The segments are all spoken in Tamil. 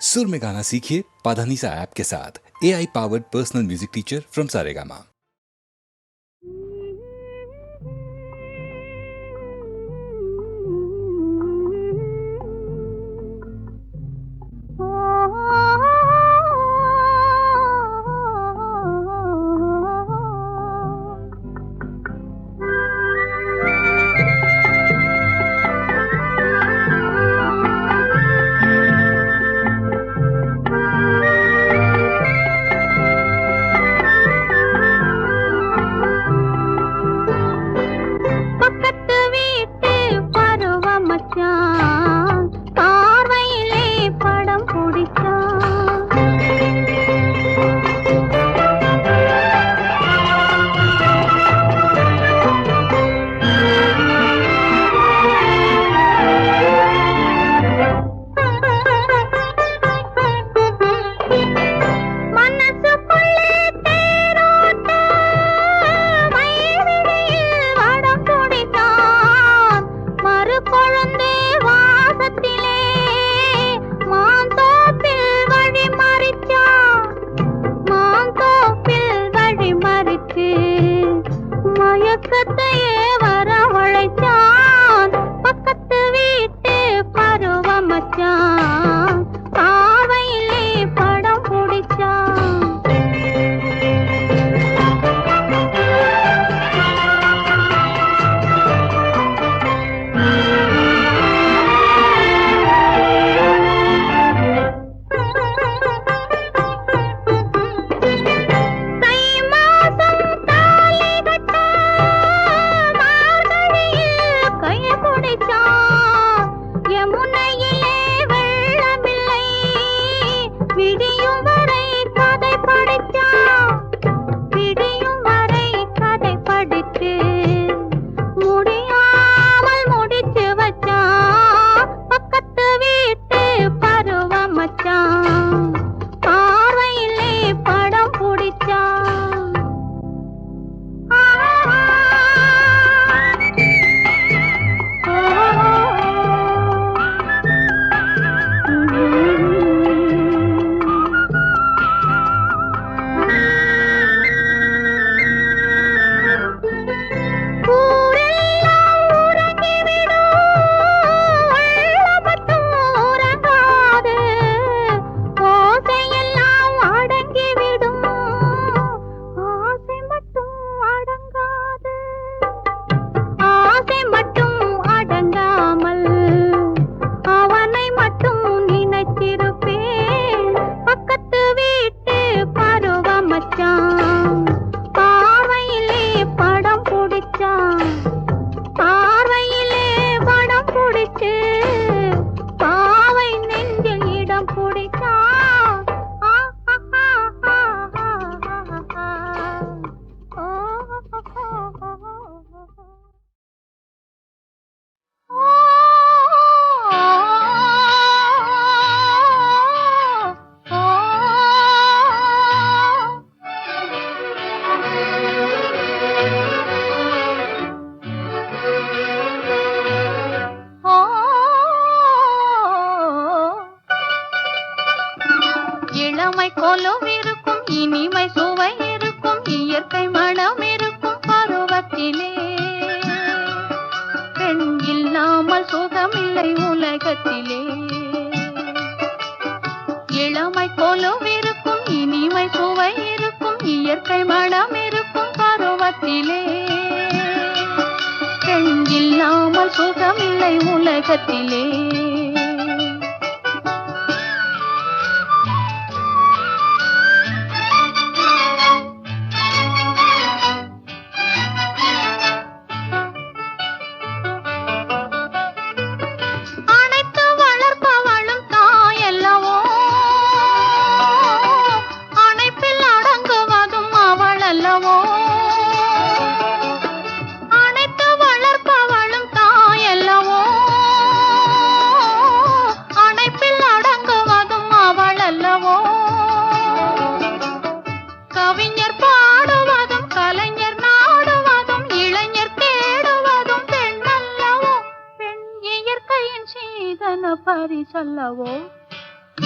सुर में गाना सीखिए पाधानीसा ऐप के साथ। AI powered personal music teacher from Saregama.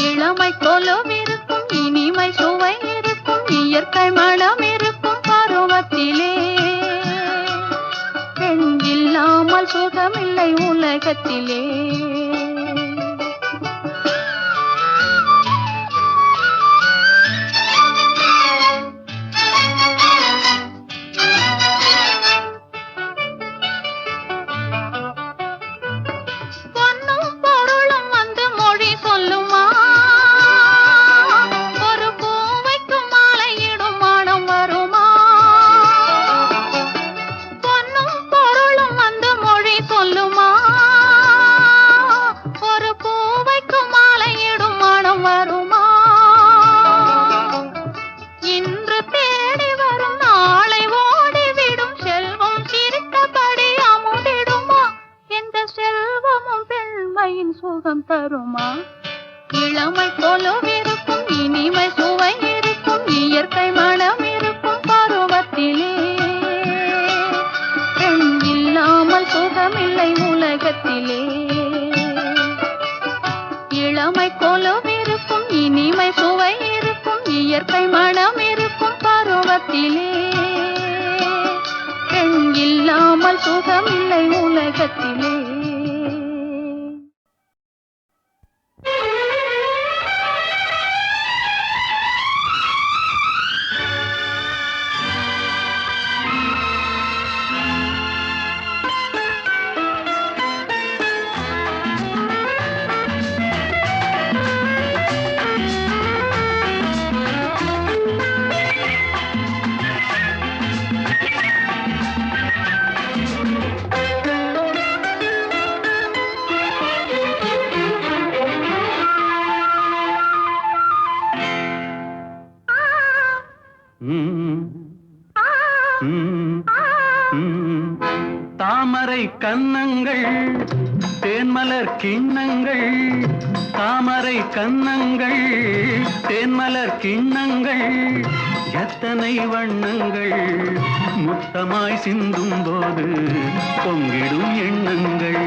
இளமை கொலுவிருக்கும் இனிமை சுவை இருக்கும் இயற்கை மனம் இருக்கும் பருவத்திலே பெண் இல்லாமல் சுகமில்லை உலகத்திலே. சுகம் தருமா இளமை கொலுவிருக்கும் இனிமை சுவை இருக்கும் இயற்கை மனம் இருக்கும் பருவத்திலே பெண் இல்லாமல் சுகமில்லை உலகத்திலே. இளமை கொலுவிருக்கும் இனிமை சுவை இருக்கும் இயற்கை மனம் இருக்கும் பருவத்திலே பெண் இல்லாமல் சுகமில்லை உலகத்திலே. தாமரை கன்னங்கள் தேன்மலர் கிண்ணங்கள் தாமரை கன்னங்கள் தேன்மலர் கிண்ணங்கள் எத்தனை வண்ணங்கள் முத்தமாய் சிந்தும் போது பொங்கிடும் எண்ணங்கள்.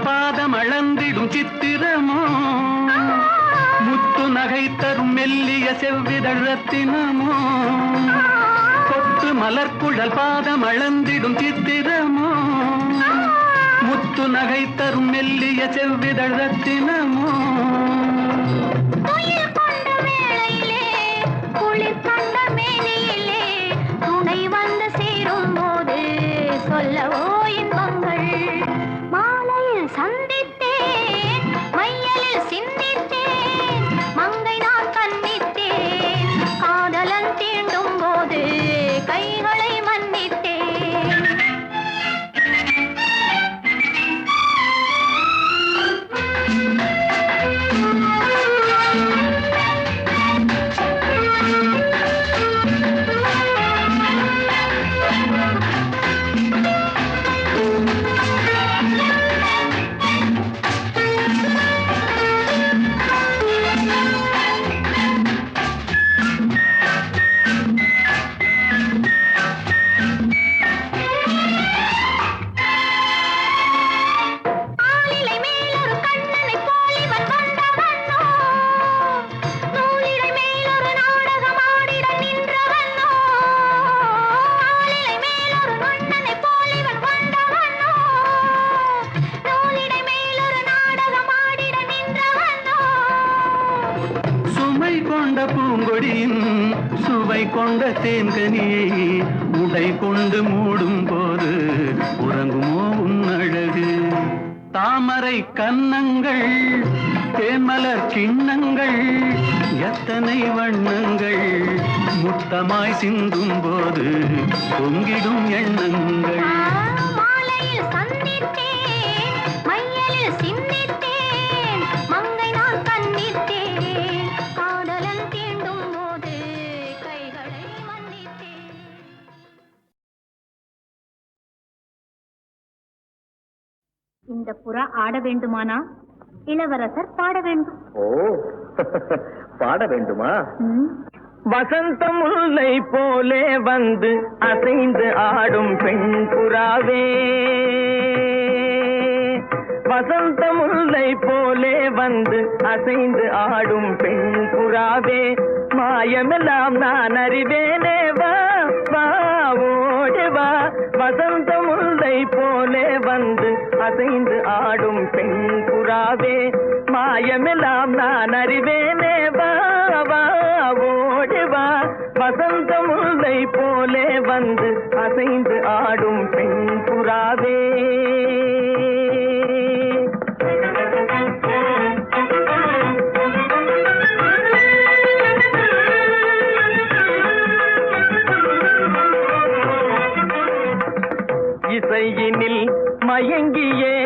பாதம் அளந்திடும் சித்திரமோ முத்து நகை தரும் மெல்லிய செவ்விதழ் ரத்தினமோ கொத்து மலர்குழல் பாதம் அளந்திடும் சித்திரமோ முத்து நகை தரும் மெல்லிய செவ்விதழ் ரத்தினமோ துணை வந்து சேரும் போது சொல்லவோ இன்பங்கள். மாலையில் சந்தித்தேன் மையலில் சிந்தித்தேன் மங்கை நான் கண்ணித்தேன் காதலன் தீண்டும் போது கைகளை மன்னித்தேன். பூங்கொடியின் சுவை கொண்ட தேன்கனியை உடை கொண்டு மூடும் போது உறங்குமோ உன் அழகு? தாமரை கன்னங்கள் தேன்மலர் கிண்ணங்கள் எத்தனை வண்ணங்கள் முத்தமாய் சிந்தும் போது பொங்கிடும் எண்ணங்கள். மாலையில் சந்தித்தேன், மையலில் சிந்தித்தேன், மங்கை நான் கண்ணித்தேன், காதலன் தீண்டும் போது கைகளை மன்னித்தேன். இந்த புறா ஆட வேண்டுமானா இளவரசர் பாட வேண்டும். ஓ பாட வேண்டுமா? வசந்த முல்லை போலே வந்து அசைந்து ஆடும் பெண் புறாவே, வசந்த முல்லை போலே வந்து அசைந்து ஆடும் பெண் புறாவே, மாயமெல்லாம் நான் அறிவேனே, வா வா ஓடி வா. வசந்த முல்லை போலே வந்து அசைந்து ஆடும் பெண் புறாவே, மாயமெல்லாம் நான் அறிவேனே, வா வா ஓடி வா. வசந்த முல்லை போலே வந்து அசைந்து ஆடும் பெண் புறாவே. இசையினில் மயங்கியே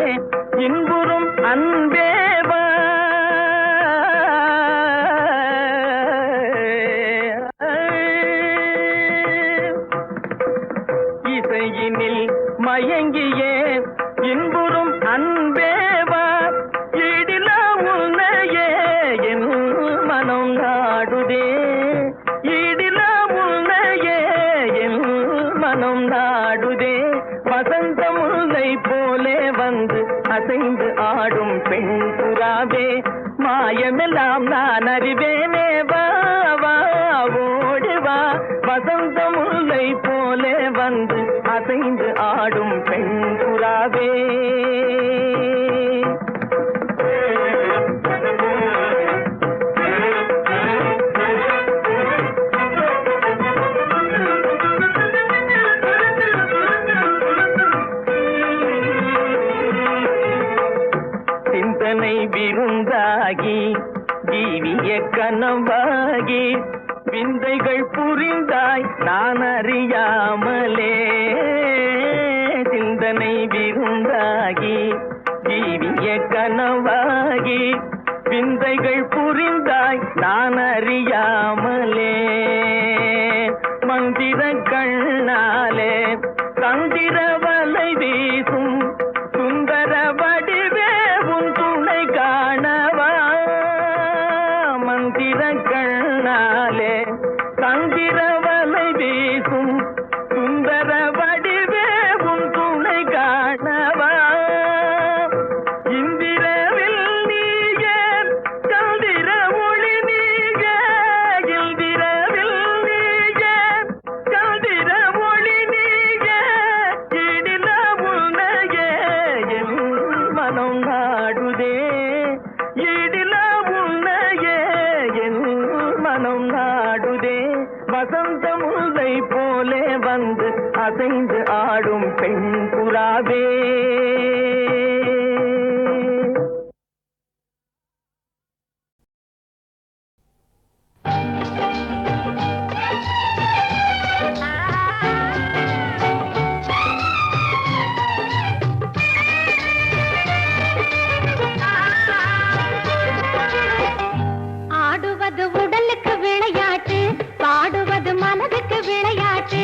இன்புறும் அன்பேவா, இசையினில் மயங்கியே இன்புறும் அன்பேவா, ஈடில உன்னையே என் மனம் நாடுதே, ஈடில உன்னையே என் மனம் நாடுதே. வசந்த முல்லை போலே வந்து அசைந்து ஆடும் பெண் புறாவே, மாயமெல்லாம் நான் அறிவேனே, வா வா ஓடி வா. வசந்த முல்லை போலே வந்து அசைந்து ஆடும் பெண் புறாவே. சிந்தனை விருந்தாகி ஜீவிய கனவாகி விந்தைகள் புரிந்தாய் நான் அறியாமலே, சிந்தனை விருந்தாகி ஜீவிய கனவாகி விந்தைகள் புரிந்தாய் நான் அறியாமலே, மந்திர கண்ணாலே தந்திர வலை வீசும் சுந்தர வடிவே உன் துணை காணவா, மந்திர கண்ணாலே தந்திர வலை வீசும் சுந்தர வடிவே உன் துணை காணவா. இந்திரவில் நீயே சந்திர ஒளி நீயே, இந்திரவில் நீயே சந்திர ஒளி நீயே, இடில உன்னையே என் மனம் நாடுதே, இடில உன்னையே என் மனம் நாடுதே. வசந்த முல்லை போலே வந்து அசைந்து ஆடும் பெண் புறாவே. ஆடுவது உடலுக்கு விளையாட்டு, பாடுவது மனதுக்கு விளையாட்டு,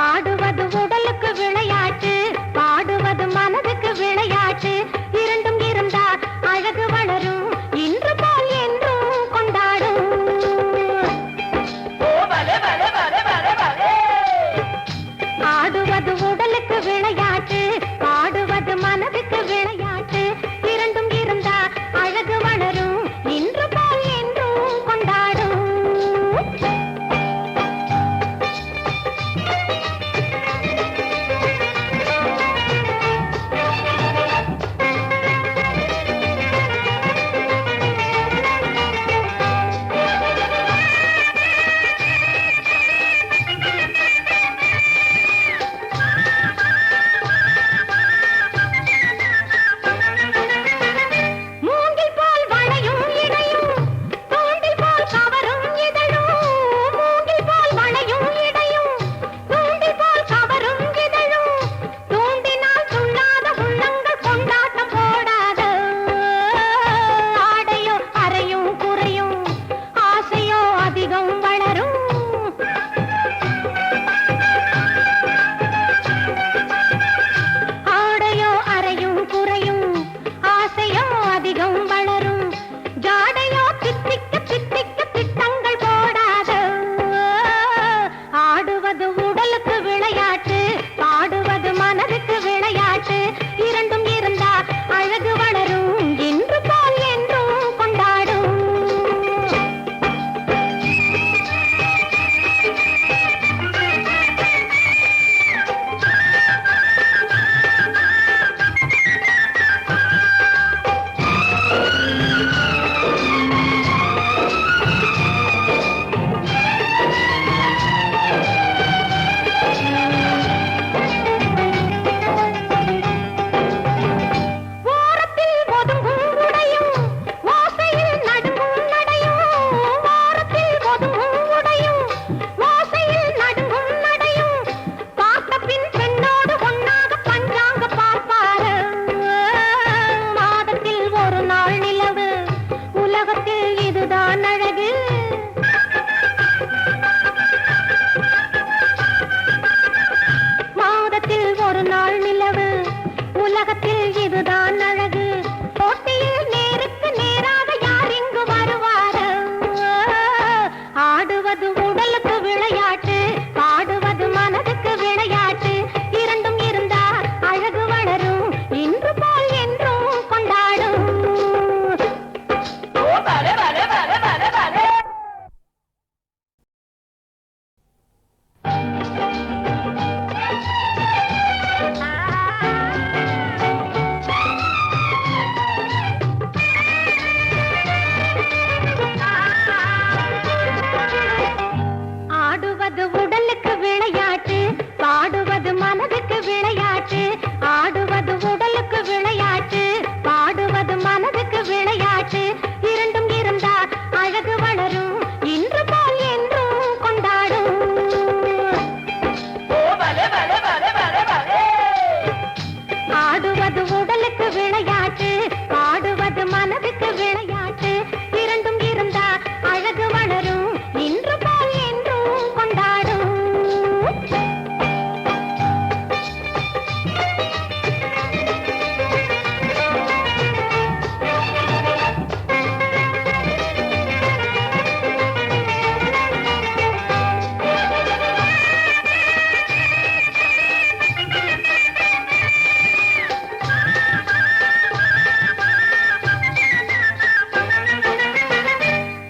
ஆடுவது உடலுக்கு விளையாட்டு, பாடுவது மனதுக்கு விளையாட்டு. ஆடுவது உடலுக்கு விளையாட்டு, பாடுவது மனதுக்கு விளையாட்டு. இரண்டும் இருந்தா அழகு வளரும், இன்று போல் என்றும் கொண்டாடும். ஆடுவது உடலுக்கு விளையாட்டு, பாடுவது மனதுக்கு விளையாட்டு. ஆடுவது உடலுக்கு விளையாட்டு, பாடுவது மனதுக்கு விளையாட்டு. இரண்டும் இருந்தா அழகு வளரும், இன்று போல் என்றும் கொண்டாடும். ஆடுவது உடலுக்கு விளையாட்டு, பாடுவது மனதுக்கு விளையாட்டு. இரண்டும் இருந்தா அழகு வளரும், இன்று போல் என்றும் கொண்டாடும்.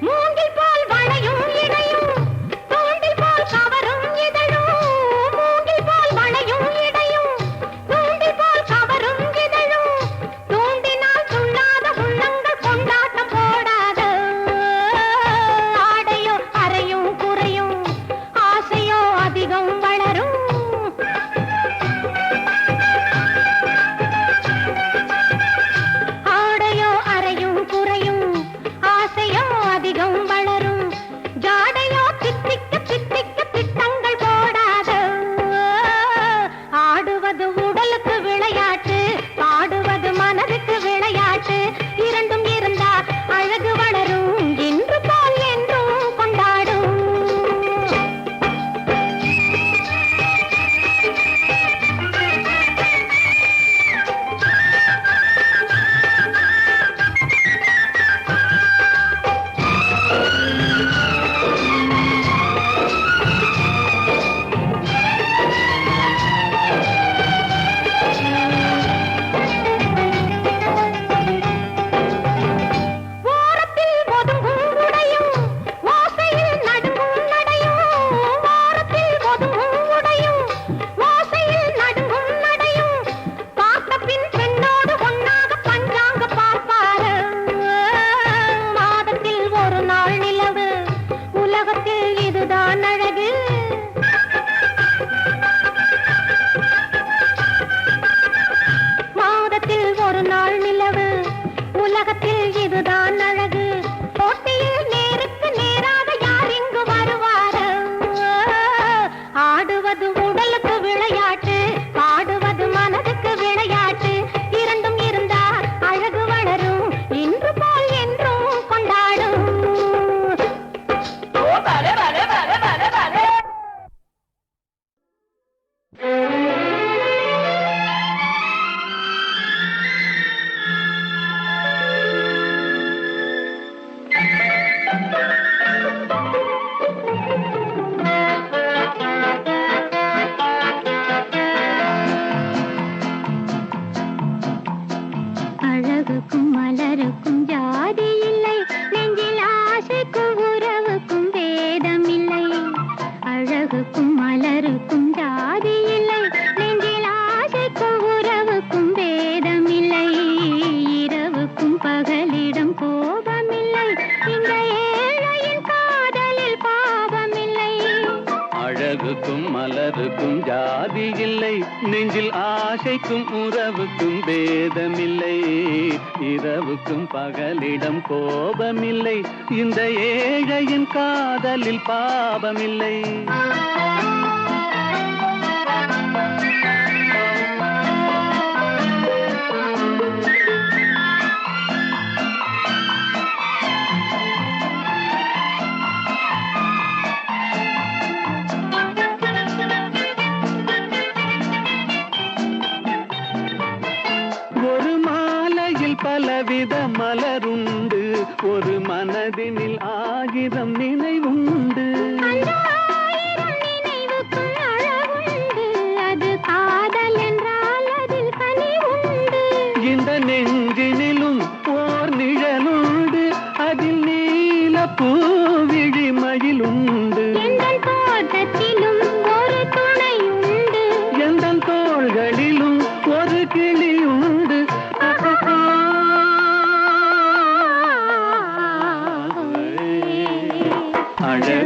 மூங்கில் போல் வளையும் இடையும், தூண்டில் போல் கவரும் இதழும். மூங்கில் போல் வளையும் இடையும், தூண்டில் போல் கவரும் இதழும். தூண்டினால் துள்ளாத உள்ளங்கள் கொண்டாட்டம் போடாத. ஆடையோ அறையும் குறையும், ஆசையோ அதிகம் வளரும். ஆடையோ அறையும் குறையும், ஆசையோ அதிகம் வளரும். ஜாடையோ தித்திக்க தித்திக்க திட்டங்கள் போடாத. ஆடுவது உடலுக்கு விளையாட்டு, பாடுவது மனதுக்கு விளையாட்டு. இரண்டும் இருந்தா அழகு வளரும், இன்று போல் என்றும் கொண்டாடும். ஓரத்தில் ஒதுங்கும் உடையும், ஓசையில் நடுங்கும் நடையும். ஓரத்தில் ஒதுங்கும் உடையும், ஓசையில் நடுங்கும் நடையும். பார்த்த பின் பெண்ணோடு ஒன்னாக பஞ்சாங்க பார்ப்பாரு. மாதத்தில் ஒரு நாள் நிலவு, உலகத்தில் இதுதான் அழகு. மாதத்தில் ஒரு நாள் நிலவு, உலகத்தில் இதுதான் அழகு. போட்டியில் நேருக்கு நேராக யார் இங்கு வருவார்? ஆடுவது உடலுக்கு விளையாட்டு, பாடுவது மனதுக்கு விளையாட்டு. இரண்டும் இருந்தா அழகு வளரும், இன்று போல் என்றும் கொண்டாடும். அழகுக்கும் மலருக்கும் ஜாதி இல்லை, நெஞ்சில் ஆசைக்கும் உறவுக்கும் வேதம் இல்லை. அழகுக்கும் மலருக்கும் ஜாதி இல்லை, நெஞ்சில் ஆசைக்கும் உறவுக்கும் வேதம் இல்லை. இரவுக்கும் பகலிடம் கோபமில்லை, இந்த ஏழையின் காதலில் பாவமில்லை. அழகுக்கும் மலருக்கும் ஜாதி இல்லை, நெஞ்சில் ஆசைக்கும் உறவுக்கும் பேதமில்லை. இரவுக்கும் பகலிடம் கோபமில்லை, இந்த ஏழையின் காதலில் பாவமில்லை. பலவித மலருண்டு, ஒரு மனதினில் 1000 நினைவுண்டு.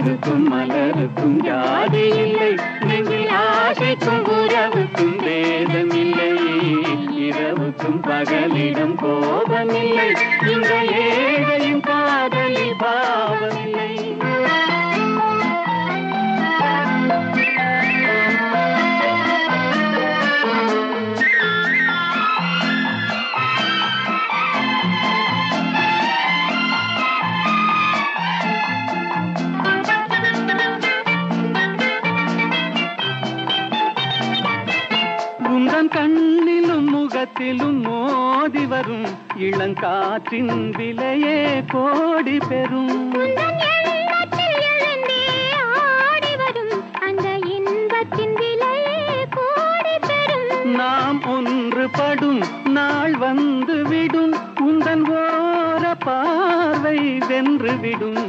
அழகுக்கும் மலருக்கும் ஜாதி இல்லை, நெஞ்சில் ஆசைக்கும் உறவுக்கும் பேதமில்லை. இரவுக்கும் பகலிடம் கோபமில்லை, இந்த ஏழையின் காதலில் பாவமில்லை. கண்ணிலும் முகத்திலும் மோதி வரும் இளங்காற்றின் விலையே கோடி பெறும். நாம் ஒன்றுபடும் நாள் வந்து விடும், உந்தன் ஓர பார்வை வென்று விடும்.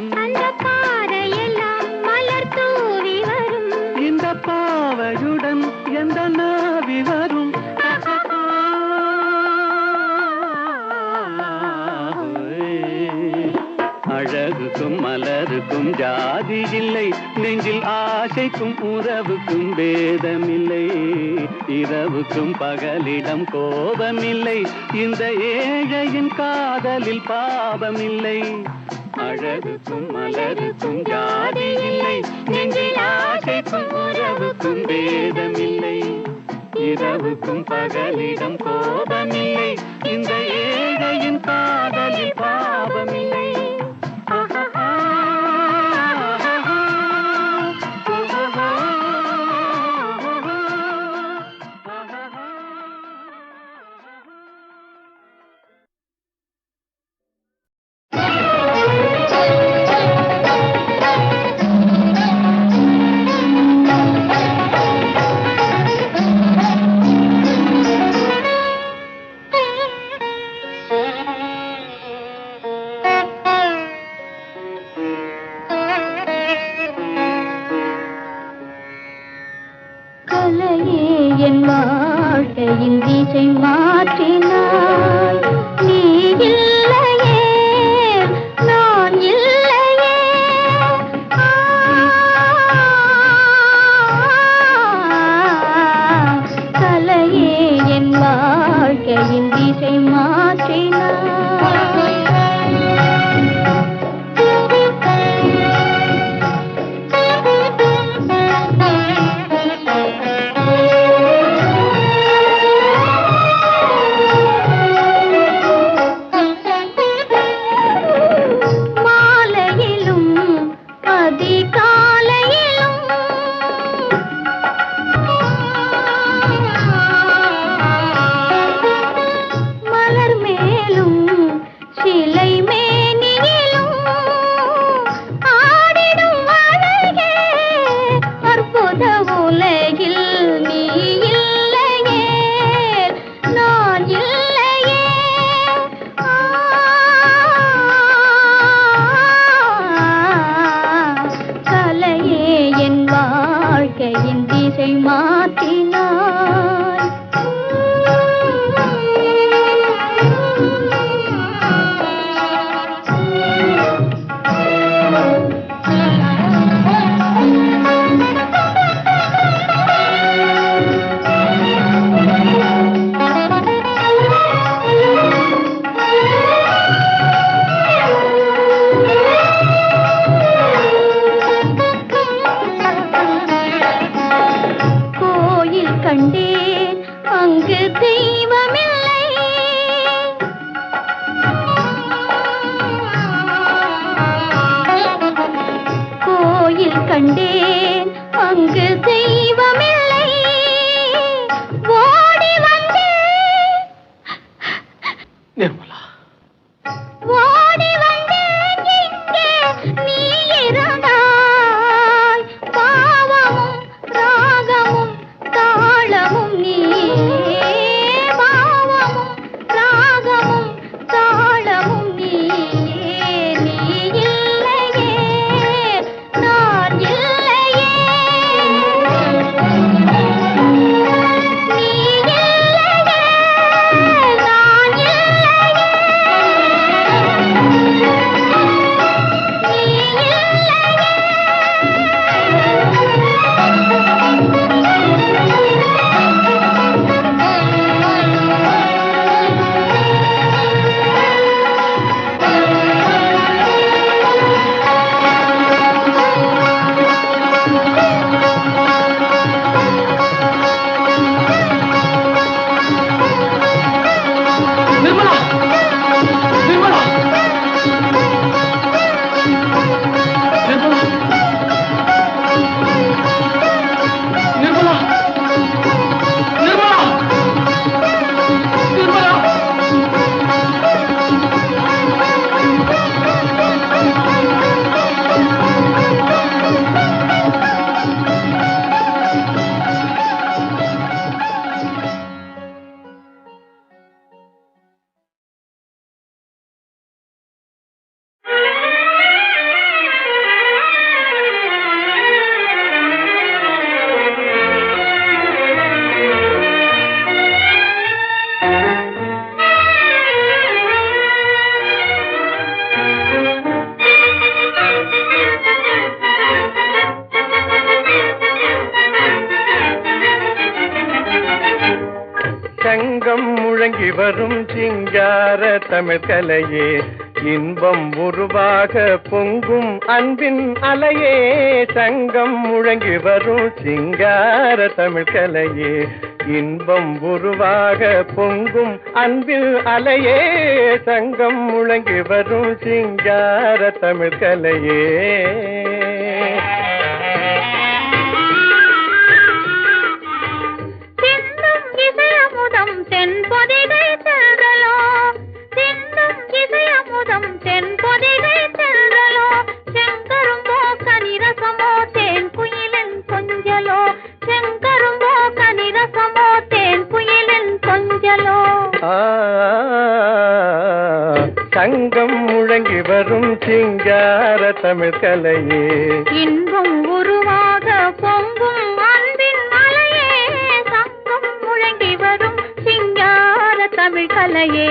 இந்த பாவையுடன் எந்த நாவி வரும். அழகுக்கும் மலருக்கும் ஜாதி இல்லை, நெஞ்சில் ஆசைக்கும் உறவுக்கும் பேதமில்லை. இரவுக்கும் பகலிடம் கோபமில்லை, இந்த ஏழையின் காதலில் பாவமில்லை. அழகுக்கும் மலருக்கும் ஜாதி இல்லை, நெஞ்சில் ஆசைக்கும் உறவுக்கும் பேதமில்லை. இரவுக்கும் பகலிடம் கோபமில்லை, இந்த ஏழையின் காதலில் பாவமில்லை. திசை மாற்றினாய், நீ இல்லையே நான் இல்லையே. கலையே என் வாழ்க்கையின் திசை மாற்றினாய். கண்டேன் அங்கு தெய்வமில்லை. ஓடி வந்தேன் நிர்மலா, ஓடி வந்தேன் இங்கே நீ இருந்தாய். பாவமும் ராகமும் தாளமும் நீ, பாவமும் ராகமும் தாளமும் நீ. நீ இல்லையே நான் இல்லையே. சங்கம் முழங்கி வரும் சிங்கார தமிழ் கலையே இன்பம் உருவாக பொங்கும் அன்பின் அலையே சங்கம் முழங்கி வரும் சிங்கார தமிழ் கலையே இன்பம் உருவாக பொங்கும் அன்பில் அலையே சங்கம் முழங்கி வரும் சிங்கார தமிழ் கலையே தென்பொதிகை சென்றலோ சின்னம் இசையமுதம் தென்பொதிகை சென்றலோ செங்கரும்போ கனிரசமோ தேன் குயிலின் கொஞ்சலோ செங்கரும்போ கனிரசமோ தேன் குயிலின் கொஞ்சலோ சங்கம் முழங்கி வரும் சிங்கார தமிழ் கலையே இன்பம் உருவாக பொங்கும் அன்பின் மலையே சங்கம் முழங்கி வரும் சிங்கார தமிழ் கலையே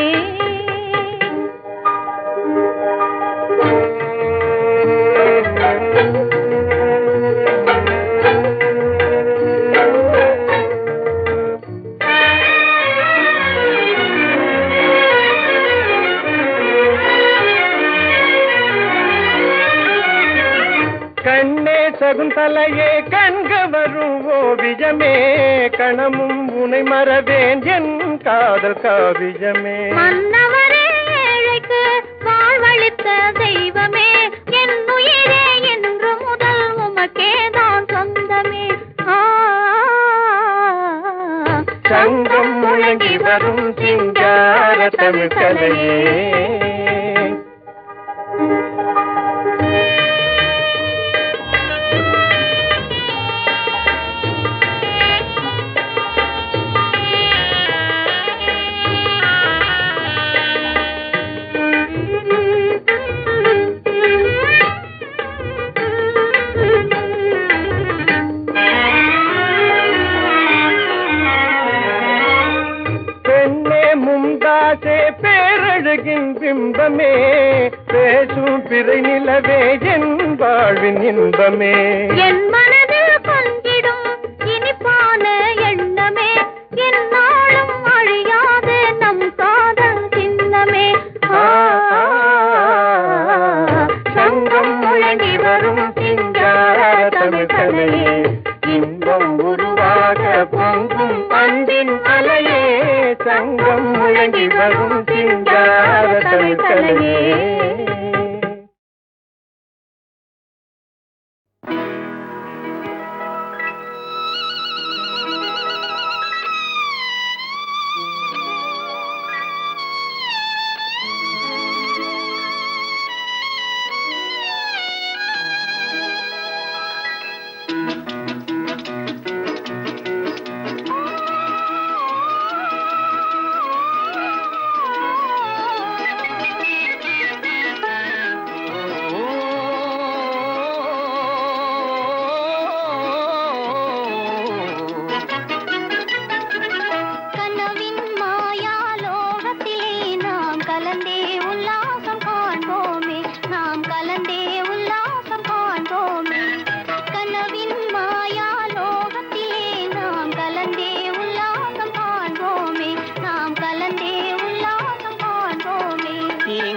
கண்ணே சகுந்தலையே கண்க வரும் ஓவியமே கணமும் உனை மறவேன் என் காதல் காவியமே மன்னவரே ஏழைக்கு வாழ்வளித்த தெய்வமே என் உயிரே என்று முதல் உமக்கேதான் சொந்தமே சங்கம் முழங்கி வரும் சிங்கார தமிழ் கலையே பேரழகின் பிம்பமே பேசும் பிறை நிலவே என் வாழ்வின் இன்பமே என் மனதில் கொஞ்சிடும் இனிப்பான எண்ணமே என் நாளும் அழியாத நம் காதல் சின்னமே சங்கம் முழங்கி வரும் சிங்கார தமிழ் கலையே இன்பம் உருவாக பொங்கும் அன்பின் அலையே சங்கம் முழங்கி வரும் சிங்கார தமிழ் கலையே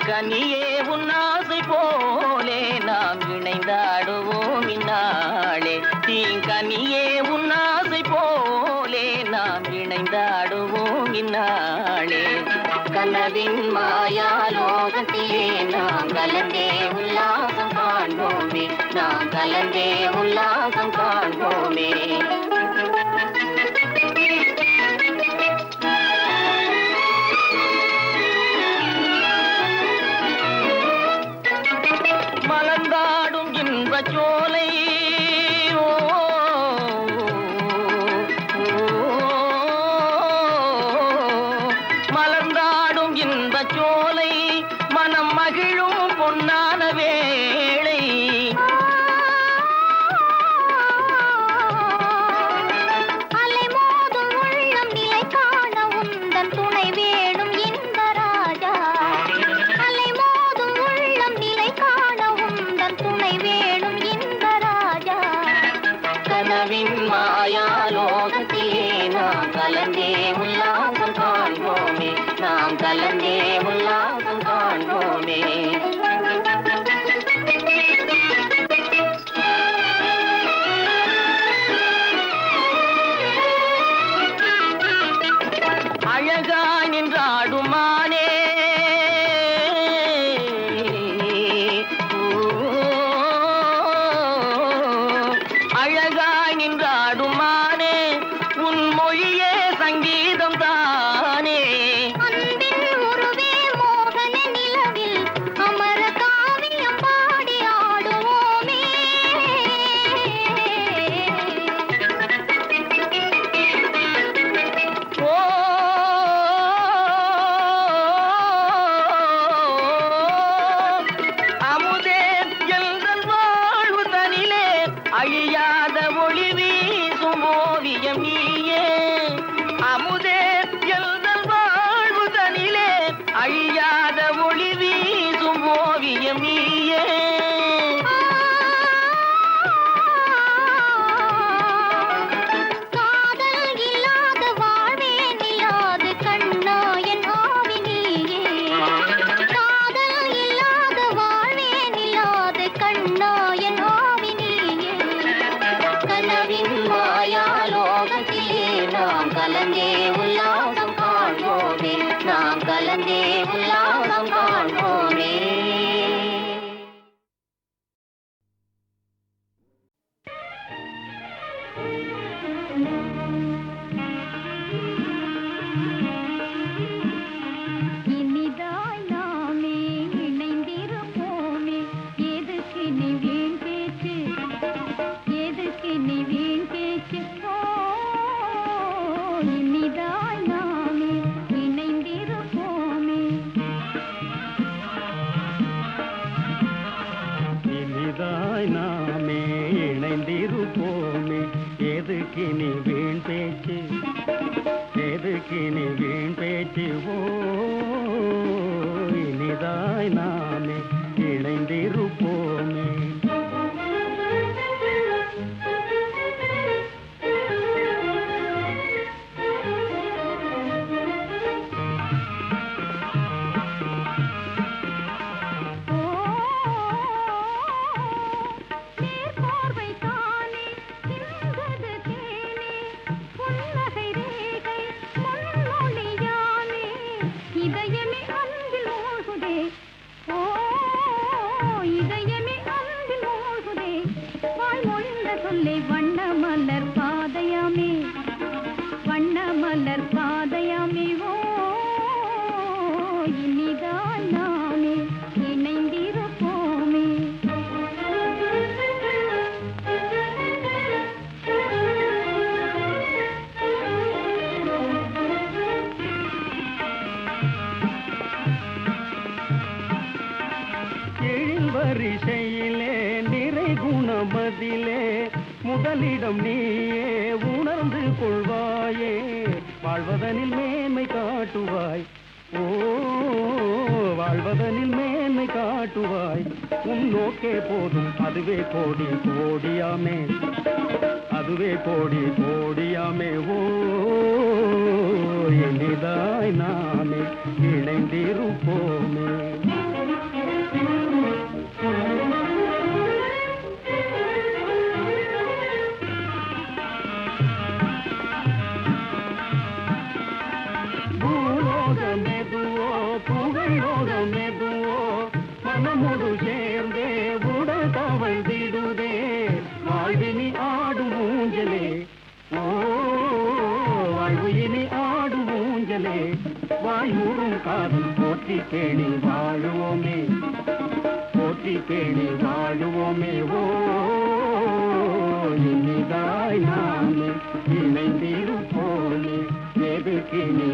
கனியே உன்னாசை போலே நாம் இணைந்தாடுவோம் இந்நாளே தீங்கனியே உன்னாசை போலே நாம் இணைந்தாடுவோம் இந்நாளே கனவின் மாயாலோகத்திலே நாம் கலந்தே உல்லாசம் காண்போமே நாம் கலந்தே உல்லாசம் காண்போமே மலர்ந்தாடும் இன்பச் சோலை மலர்ந்தாடும் இன்பச் சோலை மனம் மகிழும் பொன்னான வேளை அலைமோதும் உள்ளம் நிலை காண உந்தன் துணை வேணும் இன்ப ராஜா அலைமோதும் உள்ளம் நிலை காண உந்தன் துணை வேணும் இன்ப ராஜா கனவின் மாயாலோகத்திலே நாம் கலந்தே உல்லாசம் அழகாய் நின்றாடும் மானே உன் மொழியே சங்கீதம் தானே. அன்பின் உருவே மோகன நிலவில் அமர காவியம் பாடி ஆடுவோமே. ஓ அமுதே எந்தன் வாழ்வு தனிலே அழியாத ஒளி வீசும் ஓவியம் நீயே. அமுதே எந்தன் வாழ்வு தனிலே அழியாத ஒளி வீசும் ஓவியம் நீயே. காதல் இல்லாத வாழ்வே நில்லாது கண்ணா என் ஆவி நீயே. காதல் இல்லாத வாழ்வே நில்லாது கண்ணா என் ஆவி நீயே. கனவின் மாயாலோகத்திலே நாம் கலந்தே உல்லாசம் காண்போமே. நாம் கலந்தே உல்லாசம் காண்போமே. இனிதாய் நாமே இணைந்திருப்போமே. எதுக்கு நீ வீண் பேச்சு, எதுக்கு நீ வீண் பேச்சு. ஓ இனிதாய் நாமே இணைந்திருப்போமே. இனிதாய் நாமே இணைந்திருப்போமே. எதுக்கு நீ வீண் பேச்சு, எதுக்கு நீ வீண் பேச்சு. ஓ இனிதாய் நாமே இணைந்திருப்போமே. பார்வை தானே சிந்தது தேனே புன்னகை ரேகை முன்னொழியானே. இதயமே அன்பில் மூழ்குதே. ஓ இதயமே அன்பில் மூழ்குதே. வாழ்மொழிந்த சொல்லை வண்ண மலர் பாதையாமே, வண்ண மலர் பாதையாமே. ஓ இனிதாய் நாமே இணைந்திருப்போமே. எழில்வரிசையிலே நிறை குணமதிலே முதலிடம் நீயே உணர்ந்து கொள்வாயே. வாழ்வதனில் மேன்மை காட்டுவாய். ஓ வாழ்வதனில் மேன்மை காட்டுவாய். உன் நோக்கே போதும் அதுவே கோடி கோடியாமே, அதுவே கோடி கோடியாமே. ஓ இனிதாய் நாமே இணைந்திருப்போமே. பூலோகமெதுவோ புகையோகமெதுவோ மனமுடு சேர்ந்தே உடல் தவழ்ந்திடுதே. வாழ்வினி ஆடும் ஊஞ்சலே. ஓ வாழ்வு இனி ஆடும் ஊஞ்சலே. வாயூரும் காதல் போற்றி பேணி வாழுவோமே, போற்றி பேணி வாழுவோமே. ஓ இனிதாய் நாமே இணைந்திருப்போமே. எதுக்கு நீ